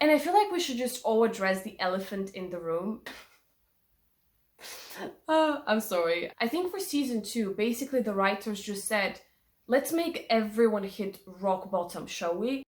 And I feel like we should just all address the elephant in the room. I'm sorry. I think for season 2, basically the writers just said, let's make everyone hit rock bottom, shall we?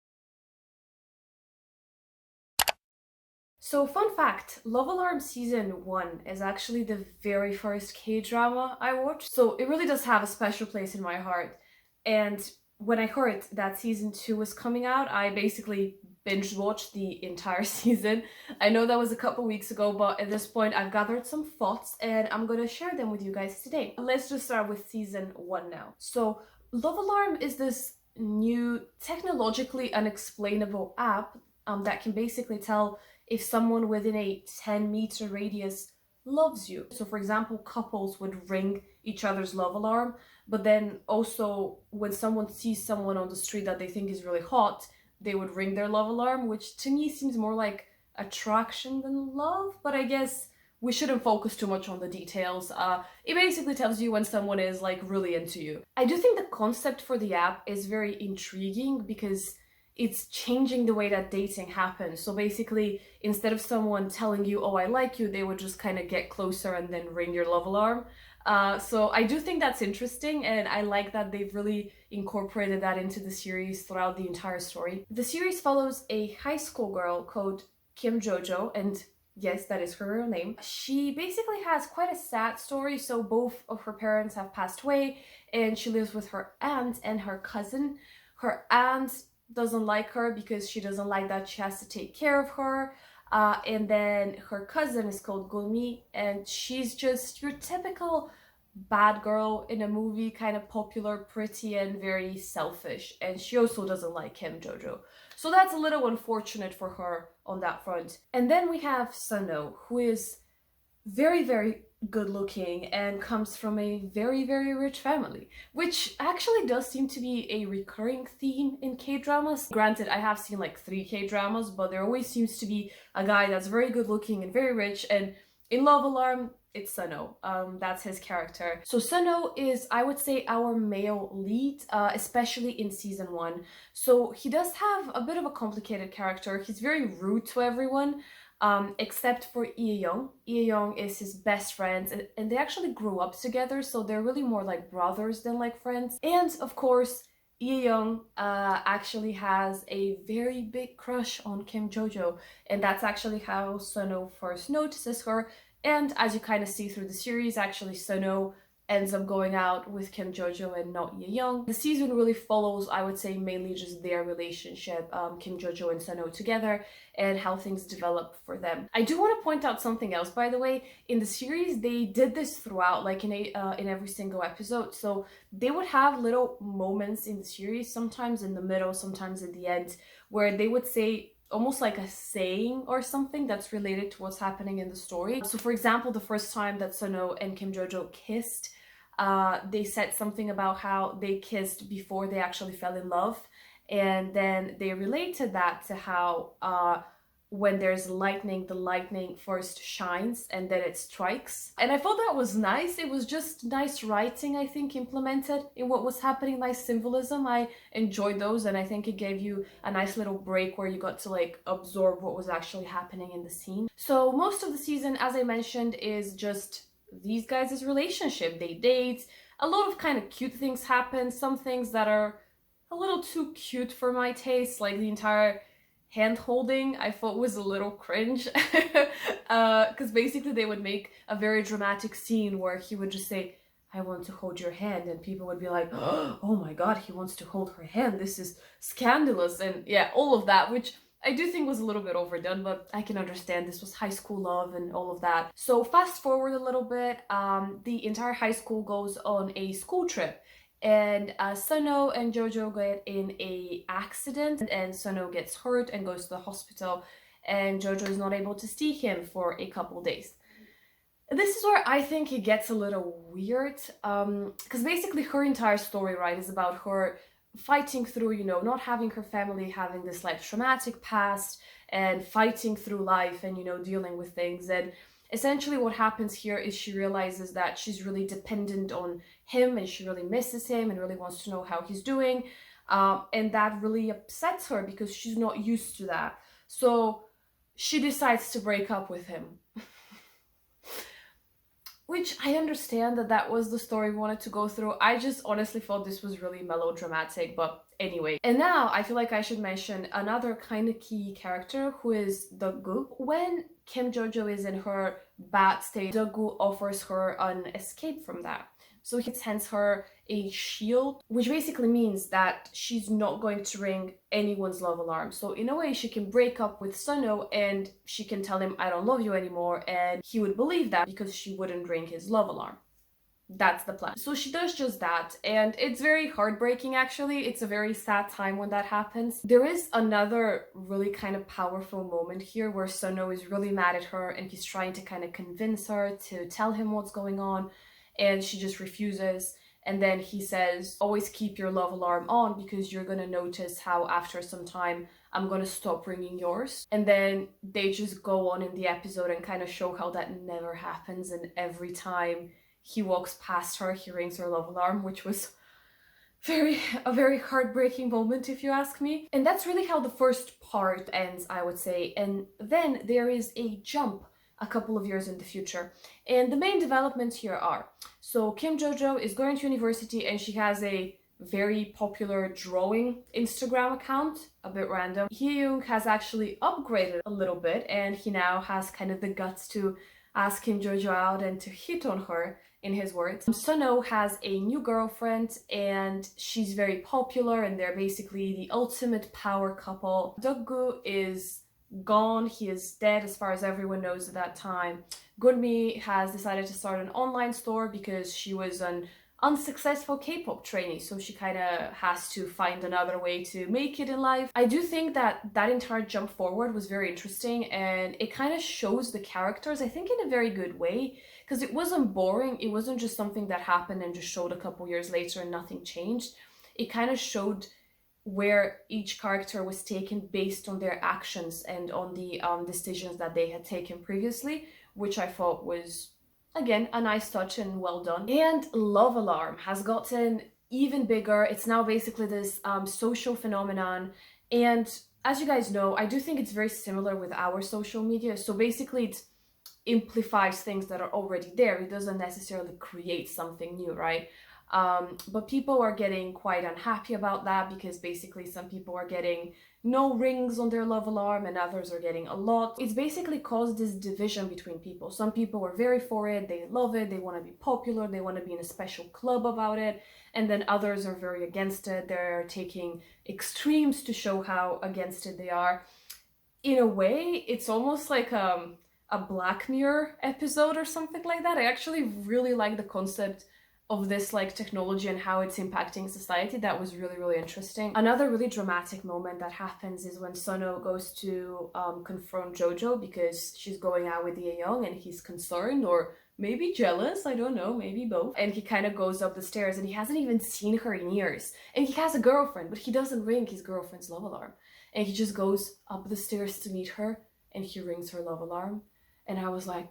So, fun fact, Love Alarm season 1 is actually the very first K-drama I watched, so it really does have a special place in my heart. And when I heard that season 2 was coming out, I basically binge watched the entire season. I know that was a couple weeks ago, but at this point I've gathered some thoughts and I'm gonna share them with you guys today. Let's just start with season 1 now. So, Love Alarm is this new, technologically unexplainable app that can basically tell if someone within a 10-meter radius loves you. So, for example, couples would ring each other's love alarm, but then also when someone sees someone on the street that they think is really hot, they would ring their love alarm, which to me seems more like attraction than love, but I guess we shouldn't focus too much on the details. It basically tells you when someone is like really into you. I do think the concept for the app is very intriguing because it's changing the way that dating happens. So basically, instead of someone telling you, oh, I like you, they would just kind of get closer and then ring your love alarm. So I do think that's interesting, and I like that they've really incorporated that into the series throughout the entire story. The series follows a high school girl called Kim Jojo, and yes, that is her real name. She basically has quite a sad story. So both of her parents have passed away, and she lives with her aunt and her cousin. Her aunt doesn't like her because she doesn't like that she has to take care of her. And then her cousin is called Gulmi, and she's just your typical bad girl in a movie, kind of popular, pretty, and very selfish. And she also doesn't like him, Jojo. So that's a little unfortunate for her on that front. And then we have Sano, who is very, very good looking and comes from a very, very rich family, which actually does seem to be a recurring theme in K-dramas. Granted, I have seen like 3 K-dramas, but there always seems to be a guy that's very good looking and very rich, and in Love Alarm, it's Sano. That's his character. So Sano is, I would say, our male lead, especially in season 1. So he does have a bit of a complicated character. He's very rude to everyone. Except for Ie Young. Ie Young is his best friend, and they actually grew up together, so they're really more like brothers than like friends. And of course, Ie Young actually has a very big crush on Kim Jojo, and that's actually how Sono first notices her. And as you kind of see through the series, actually Sono ends up going out with Kim Jojo and not Ye Young. The season really follows, I would say, mainly just their relationship, Kim Jojo and Sano together, and how things develop for them. I do want to point out something else, by the way. In the series, they did this throughout, like in every single episode. So they would have little moments in the series, sometimes in the middle, sometimes in the end, where they would say almost like a saying or something that's related to what's happening in the story. So for example, the first time that Sono and Kim Jojo kissed, they said something about how they kissed before they actually fell in love, and then they related that to how when there's lightning, the lightning first shines and then it strikes. And I thought that was nice. It was just nice writing, I think, implemented in what was happening, nice symbolism. I enjoyed those, and I think it gave you a nice little break where you got to like absorb what was actually happening in the scene. So most of the season, as I mentioned, is just these guys' relationship. They date, a lot of kind of cute things happen, some things that are a little too cute for my taste, like the entire hand holding I thought was a little cringe. Because basically they would make a very dramatic scene where he would just say, I want to hold your hand, and people would be like, oh my god, he wants to hold her hand, this is scandalous, and yeah, all of that, which I do think was a little bit overdone, but I can understand this was high school love and all of that. So fast forward a little bit, the entire high school goes on a school trip, and Sano and Jojo get in a accident, and Sano gets hurt and goes to the hospital, and Jojo is not able to see him for a couple days. This is where I think it gets a little weird, because basically her entire story, right, is about her fighting through, you know, not having her family, having this like traumatic past, and fighting through life and, you know, dealing with things. And essentially what happens here is she realizes that she's really dependent on him, and she really misses him and really wants to know how he's doing. And that really upsets her because she's not used to that. So she decides to break up with him. Which I understand that that was the story we wanted to go through. I just honestly thought this was really melodramatic, but anyway. And now I feel like I should mention another kind of key character who is Deok-gu. When Kim Jojo is in her bad state, Deok-gu offers her an escape from that. So he sends her a shield, which basically means that she's not going to ring anyone's love alarm. So in a way, she can break up with Sunho and she can tell him, I don't love you anymore, and he would believe that because she wouldn't ring his love alarm. That's the plan. So she does just that, and it's very heartbreaking actually. It's a very sad time when that happens. There is another really kind of powerful moment here where Sunho is really mad at her and he's trying to kind of convince her to tell him what's going on, and she just refuses. And then he says, always keep your love alarm on because you're gonna notice how after some time I'm gonna stop ringing yours. And then they just go on in the episode and kind of show how that never happens, and every time he walks past her, he rings her love alarm, which was a very heartbreaking moment if you ask me. And that's really how the first part ends, I would say. And then there is a jump a couple of years in the future. And the main developments here are, so Kim Jojo is going to university and she has a very popular drawing Instagram account, a bit random. Hye-young has actually upgraded a little bit and he now has kind of the guts to ask Kim Jojo out and to hit on her, in his words. Sunho has a new girlfriend and she's very popular and they're basically the ultimate power couple. Deok-gu is gone, he is dead as far as everyone knows at that time. Gunmi has decided to start an online store because she was an unsuccessful K-pop trainee, so she kind of has to find another way to make it in life. I do think that that entire jump forward was very interesting and it kind of shows the characters, I think, in a very good way, because it wasn't boring. It wasn't just something that happened and just showed a couple years later and nothing changed. It kind of showed where each character was taken based on their actions and on the decisions that they had taken previously, which I thought was, again, a nice touch and well done. And Love Alarm has gotten even bigger. It's now basically this social phenomenon. And as you guys know, I do think it's very similar with our social media. So basically it amplifies things that are already there. It doesn't necessarily create something new, right? But people are getting quite unhappy about that because basically some people are getting no rings on their love alarm and others are getting a lot. It's basically caused this division between people. Some people are very for it, they love it, they want to be popular, they want to be in a special club about it, and then others are very against it. They're taking extremes to show how against it they are. In a way, it's almost like a Black Mirror episode or something like that. I actually really like the concept of this like technology and how it's impacting society. That was really interesting. Another really dramatic moment that happens is when Sunho goes to confront Jojo because she's going out with Hye-young and he's concerned or maybe jealous, I don't know, maybe both. And he kind of goes up the stairs and he hasn't even seen her in years. And he has a girlfriend, but he doesn't ring his girlfriend's love alarm. And he just goes up the stairs to meet her and he rings her love alarm. And I was like,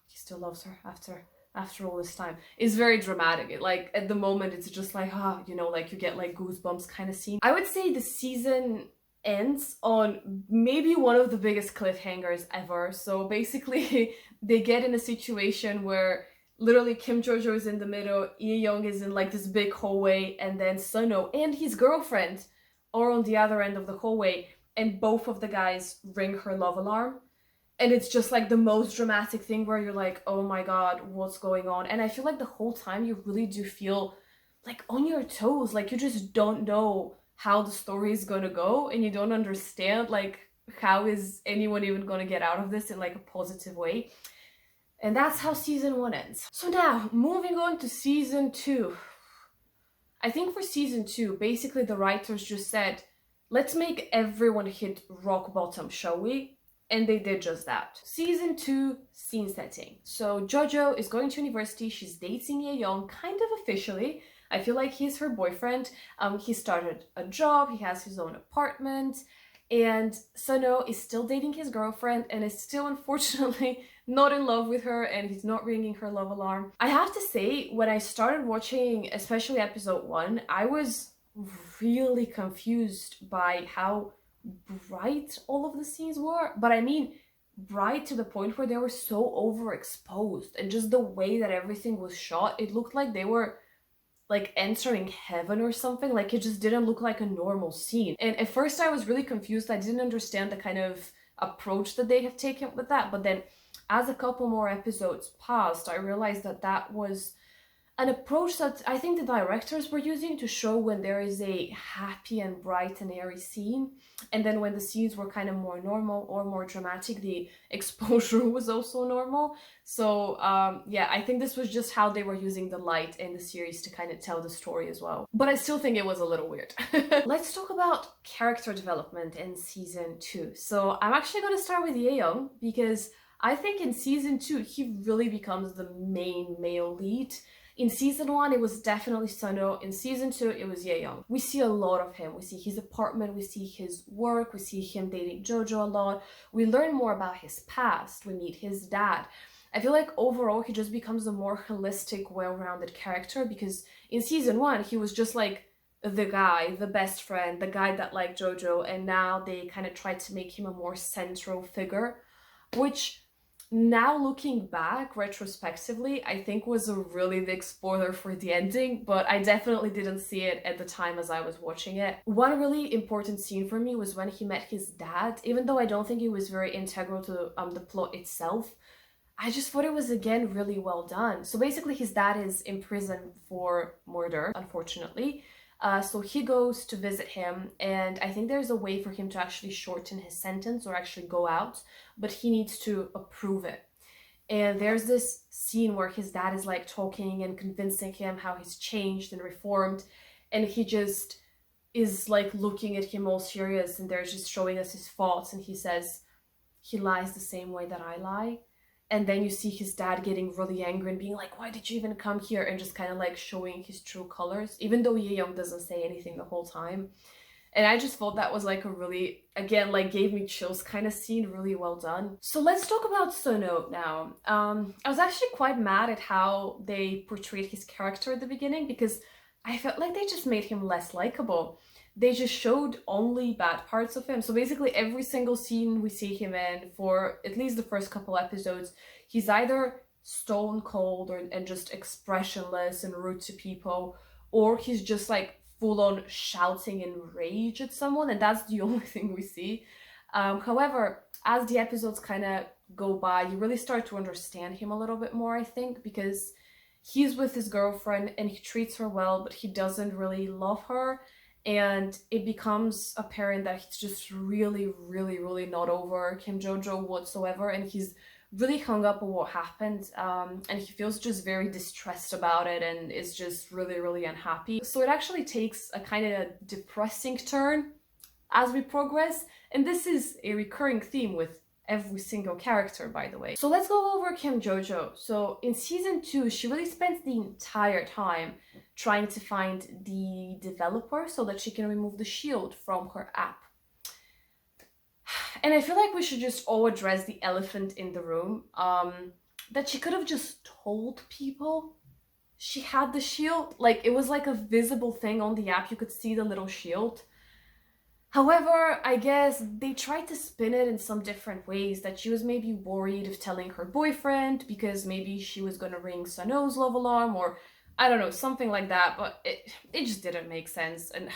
he still loves her after all this time. It's very dramatic. It, like, at the moment, it's just like, you know, like you get like goosebumps kind of scene. I would say the season ends on maybe one of the biggest cliffhangers ever. So basically, they get in a situation where literally Kim Jojo is in the middle, Hye-young is in like this big hallway, and then Sunho and his girlfriend are on the other end of the hallway, and both of the guys ring her love alarm. And it's just like the most dramatic thing where you're like, oh my god, what's going on? And I feel like the whole time you really do feel like on your toes, like you just don't know how the story is gonna go and you don't understand like how is anyone even gonna get out of this in like a positive way. And that's how season 1 ends. So now, moving on to season 2. I think for season 2, basically the writers just said, let's make everyone hit rock bottom, shall we? And they did just that. Season 2, scene setting. So Jojo is going to university, she's dating Hye-young, kind of officially. I feel like he's her boyfriend. He started a job, he has his own apartment, and Sunho is still dating his girlfriend and is still unfortunately not in love with her, and he's not ringing her love alarm. I have to say, when I started watching, especially episode 1, I was really confused by how bright all of the scenes were, but I mean bright to the point where they were so overexposed, and just the way that everything was shot, it looked like they were like entering heaven or something. Like it just didn't look like a normal scene. And at first I was really confused. I didn't understand the kind of approach that they have taken with that. But then as a couple more episodes passed, I realized that that was an approach that I think the directors were using to show when there is a happy and bright and airy scene, and then when the scenes were kind of more normal or more dramatic, the exposure was also normal. So yeah, I think this was just how they were using the light in the series to kind of tell the story as well. But I still think it was a little weird. Let's talk about character development in season 2. So I'm actually going to start with Ye Young, because I think in season 2 he really becomes the main male lead. In season 1, it was definitely Sunho. In season 2, it was Ye Young. We see a lot of him. We see his apartment, we see his work, we see him dating Jojo a lot. We learn more about his past, we meet his dad. I feel like overall he just becomes a more holistic, well-rounded character, because in season 1, he was just like the guy, the best friend, the guy that liked Jojo, and now they kind of tried to make him a more central figure, which now looking back retrospectively, I think was a really big spoiler for the ending, but I definitely didn't see it at the time as I was watching it. One really important scene for me was when he met his dad. Even though I don't think it was very integral to the plot itself, I just thought it was, again, really well done. So basically his dad is in prison for murder, unfortunately. So he goes to visit him, and I think there's a way for him to actually shorten his sentence or actually go out, but he needs to approve it. And there's this scene where his dad is like talking and convincing him how he's changed and reformed, and he just is like looking at him all serious, and they're just showing us his faults, and he says, "He lies the same way that I lie." And then you see his dad getting really angry and being like, "Why did you even come here?" And just kind of like showing his true colors, even though Ye Young doesn't say anything the whole time. And I just thought that was like a really, again, like gave me chills kind of scene, really well done. So let's talk about Sunho now. I was actually quite mad at how they portrayed his character at the beginning, because I felt like they just made him less likable. They just showed only bad parts of him. So basically every single scene we see him in, for at least the first couple episodes, he's either stone cold and just expressionless and rude to people, or he's just like full on shouting in rage at someone, and that's the only thing we see. However, as the episodes kind of go by, you really start to understand him a little bit more, I think, because he's with his girlfriend and he treats her well, but he doesn't really love her. And it becomes apparent that he's just really, really, really not over Kim Jojo whatsoever, and he's really hung up on what happened, and he feels just very distressed about it and is just really, really unhappy. So it actually takes a kind of depressing turn as we progress, and this is a recurring theme with every single character, by the way. So let's go over Kim Jojo. So in season 2, she really spends the entire time trying to find the developer so that she can remove the shield from her app. And I feel like we should just all address the elephant in the room, that she could have just told people she had the shield. Like, it was like a visible thing on the app, you could see the little shield. However, I guess they tried to spin it in some different ways, that she was maybe worried of telling her boyfriend because maybe she was gonna ring Sunho's love alarm, or I don't know, something like that, but it just didn't make sense. And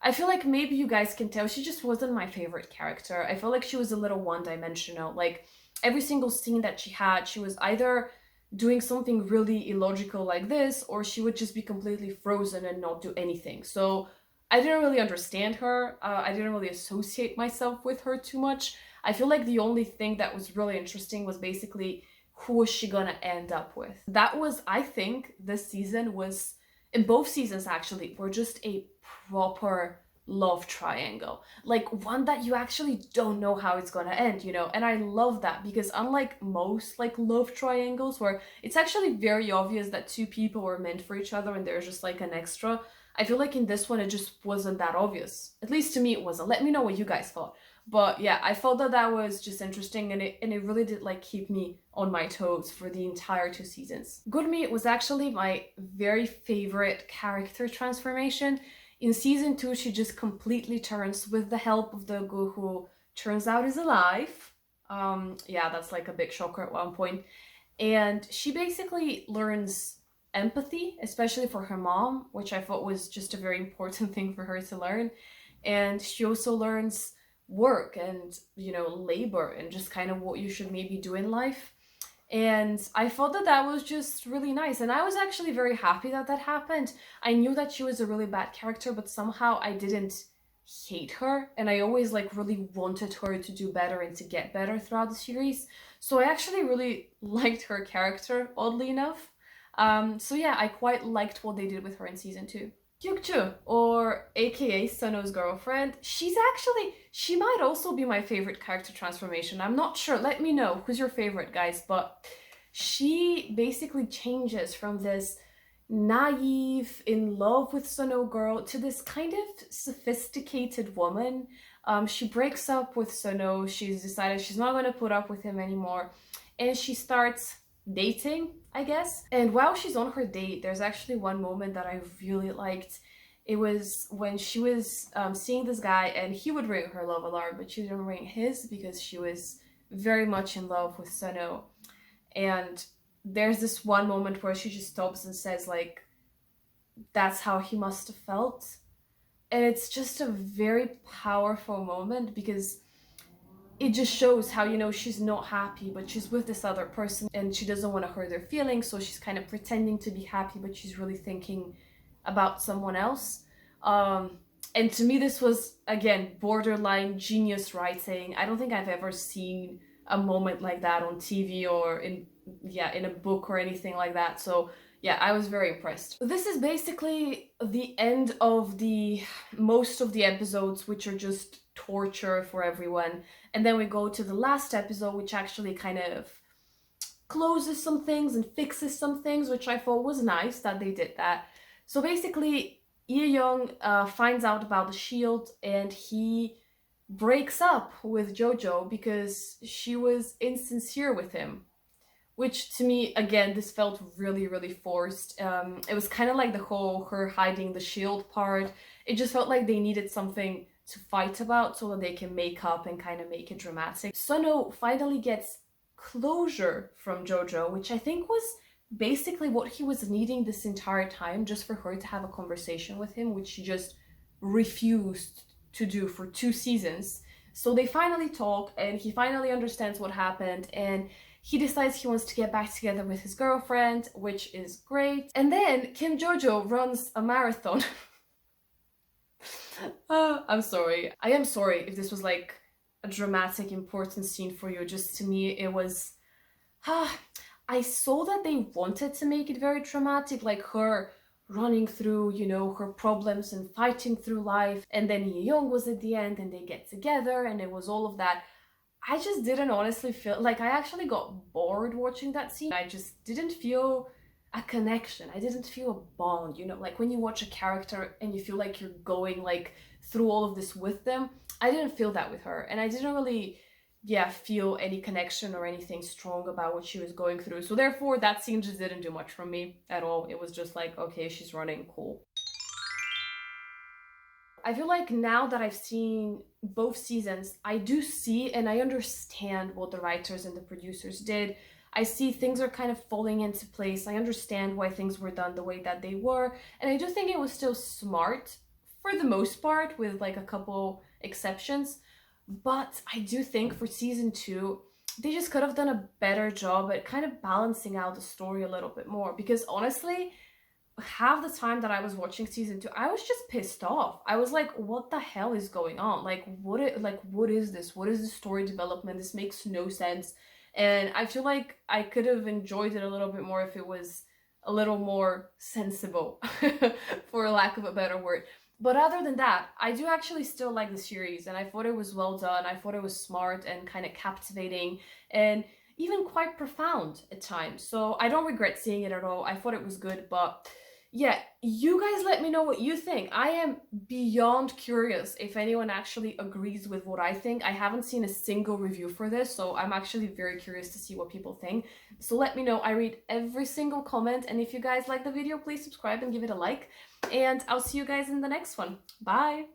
I feel like maybe you guys can tell she just wasn't my favorite character. I feel like she was a little one-dimensional. Like, every single scene that she had, she was either doing something really illogical like this, or she would just be completely frozen and not do anything. So I didn't really understand her. I didn't really associate myself with her too much. I feel like the only thing that was really interesting was basically who was she gonna end up with. That was, I think, this season was, in both seasons actually, were just a proper love triangle. Like, one that you actually don't know how it's gonna end, you know? And I love that, because unlike most like love triangles where it's actually very obvious that two people were meant for each other and there's just like an extra, I feel like in this one it just wasn't that obvious. At least to me it wasn't. Let me know what you guys thought. But yeah, I felt that that was just interesting, and it really did like keep me on my toes for the entire 2 seasons. Gurmi was actually my very favorite character transformation. In season 2, she just completely turns with the help of Dogu, who turns out is alive. Yeah, that's like a big shocker at one point. And she basically learns empathy, especially for her mom, which I thought was just a very important thing for her to learn. And she also learns work and, labor and just kind of what you should maybe do in life. And I thought that that was just really nice. And I was actually very happy that that happened. I knew that she was a really bad character, but somehow I didn't hate her. And I always like really wanted her to do better and to get better throughout the series. So I actually really liked her character, oddly enough. So yeah, I quite liked what they did with her in season 2. Hyuk-chu, or aka Suno's girlfriend, she might also be my favorite character transformation. I'm not sure, let me know who's your favorite, guys, but she basically changes from this naive, in love with Suno girl to this kind of sophisticated woman. She breaks up with Suno, she's decided she's not going to put up with him anymore, and she starts dating, I guess. And while she's on her date, there's actually one moment that I really liked. It was when she was seeing this guy, and he would ring her love alarm, but she didn't ring his because she was very much in love with Suno. And there's this one moment where she just stops and says, like, that's how he must have felt. And it's just a very powerful moment because it just shows how, she's not happy, but she's with this other person and she doesn't want to hurt their feelings, so she's kind of pretending to be happy, but she's really thinking about someone else. And to me, this was, again, borderline genius writing. I don't think I've ever seen a moment like that on TV or in a book or anything like that. So yeah, I was very impressed. This is basically the end of most of the episodes, which are just torture for everyone. And then we go to the last episode, which actually kind of closes some things and fixes some things, which I thought was nice that they did that. So basically, Ye Young finds out about the shield and he breaks up with Jojo because she was insincere with him. Which to me, again, this felt really, really forced. It was kind of like the whole her hiding the shield part. It just felt like they needed something to fight about so that they can make up and kind of make it dramatic. Suno finally gets closure from Jojo, which I think was basically what he was needing this entire time, just for her to have a conversation with him, which she just refused to do for 2 seasons. So they finally talk and he finally understands what happened and he decides he wants to get back together with his girlfriend, which is great. And then Kim Jojo runs a marathon. I'm sorry. I am sorry if this was like a dramatic, important scene for you. Just to me, it was... I saw that they wanted to make it very dramatic, like her running through, her problems and fighting through life. And then Ye Young was at the end and they get together and it was all of that. I just didn't honestly feel like I actually got bored watching that scene. I just didn't feel a connection. I didn't feel a bond, like when you watch a character and you feel like you're going like through all of this with them. I didn't feel that with her, and I didn't really feel any connection or anything strong about what she was going through. So therefore that scene just didn't do much for me at all. It was just like, okay, she's running, cool. I feel like now that I've seen both seasons, I do see and I understand what the writers and the producers did. I see things are kind of falling into place. I understand why things were done the way that they were. And I do think it was still smart for the most part, with like a couple exceptions. But I do think for season 2, they just could have done a better job at kind of balancing out the story a little bit more. Because honestly, half the time that I was watching season 2, I was just pissed off. I was like, what the hell is going on? Like, what is this? What is the story development? This makes no sense. And I feel like I could have enjoyed it a little bit more if it was a little more sensible, for lack of a better word. But other than that, I do actually still like the series, and I thought it was well done. I thought it was smart and kind of captivating and even quite profound at times. So I don't regret seeing it at all. I thought it was good, but Yeah, you guys let me know what you think. I am beyond curious if anyone actually agrees with what I think. I haven't seen a single review for this, so I'm actually very curious to see what people think. So let me know. I read every single comment, and if you guys like the video, please subscribe and give it a like. And I'll see you guys in the next one. Bye!